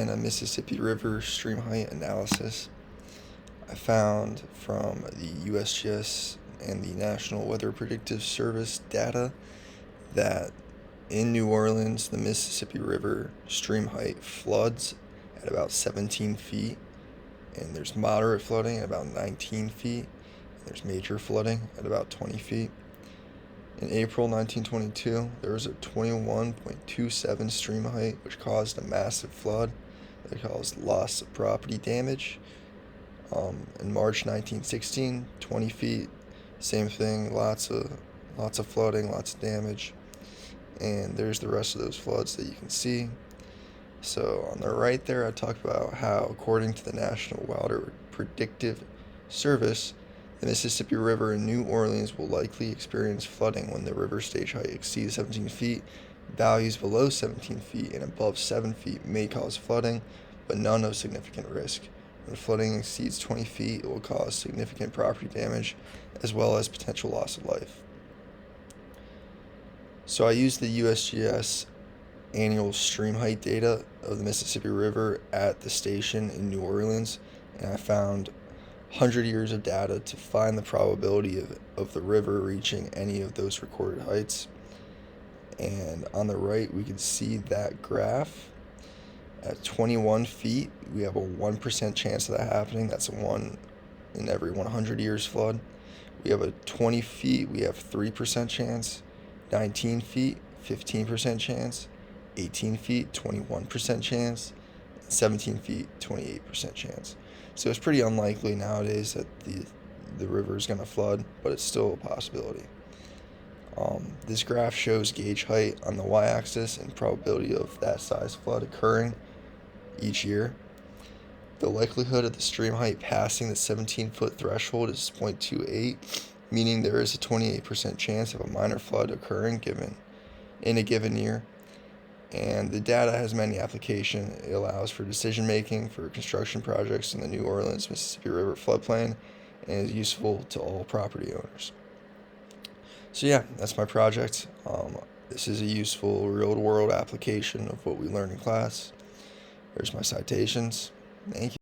and a Mississippi River stream height analysis. I found from the USGS and the National Weather Predictive Service data that in New Orleans, the Mississippi River stream height floods at about 17 feet, and there's moderate flooding at about 19 feet, and there's major flooding at about 20 feet. In April 1922, there was a 21.27 stream height, which caused a massive flood that caused loss of property damage. In March 1916, 20 feet, same thing, lots of flooding, lots of damage. And there's the rest of those floods that you can see. So on the right there, I talked about how, according to the National Weather Predictive Service, the Mississippi River in New Orleans will likely experience flooding when the river stage height exceeds 17 feet. Values below 17 feet and above 7 feet may cause flooding, but none of significant risk. When flooding exceeds 20 feet, it will cause significant property damage as well as potential loss of life. So I used the USGS annual stream height data of the Mississippi River at the station in New Orleans, and I found 100 years of data to find the probability of the river reaching any of those recorded heights. And on the right, we can see that graph. At 21 feet, we have a 1% chance of that happening. That's a 1 in every 100 years flood. We have a 20 feet, we have 3% chance. 19 feet, 15% chance. 18 feet, 21% chance. 17 feet, 28% chance. So it's pretty unlikely nowadays that the river is going to flood, but it's still a possibility. This graph shows gauge height on the y-axis and probability of that size flood occurring each year. The likelihood of the stream height passing the 17-foot threshold is 0.28, meaning there is a 28% chance of a minor flood occurring in a given year. And the data has many applications. It allows for decision making for construction projects in the New Orleans Mississippi River floodplain and is useful to all property owners. So yeah, that's my project. This is a useful real-world application of what we learned in class. There's my citations. Thank you.